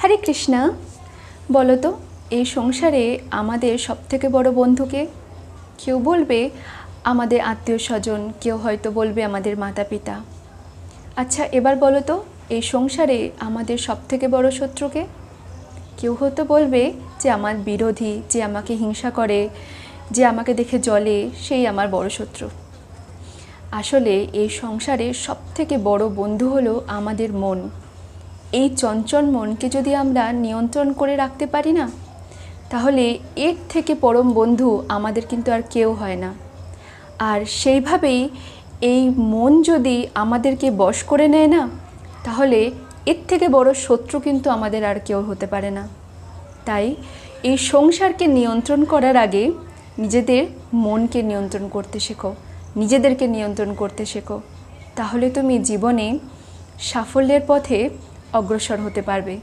হরে কৃষ্ণা। বলো তো, এই সংসারে আমাদের সবথেকে বড় বন্ধুকে? কেউ বলবে আমাদের আত্মীয় স্বজন, কেউ হয়তো বলবে আমাদের মাতা পিতা। আচ্ছা, এবার বলো তো, এই সংসারে আমাদের সবথেকে বড় শত্রুকে? কেউ হয়তো বলবে যে আমার বিরোধী, যে আমাকে হিংসা করে, যে আমাকে দেখে জ্বলে, সেই আমার বড় শত্রু। আসলে এই সংসারে সবথেকে বড় বন্ধু হলো আমাদের মন। এই চঞ্চল মনকে যদি আমরা নিয়ন্ত্রণ করে রাখতে পারি না, তাহলে এর থেকে পরম বন্ধু আমাদের কিন্তু আর কেউ হয় না। আর সেইভাবেই এই মন যদি আমাদেরকে বশ করে নেয় না, তাহলে এর থেকে বড় শত্রু কিন্তু আমাদের আর কেউ হতে পারে না। তাই এই সংসারকে নিয়ন্ত্রণ করার আগে নিজেদের মনকে নিয়ন্ত্রণ করতে শেখো, নিজেদেরকে নিয়ন্ত্রণ করতে শেখো। তাহলে তুমি জীবনে সাফল্যের পথে অগ্রসর হতে পারবে।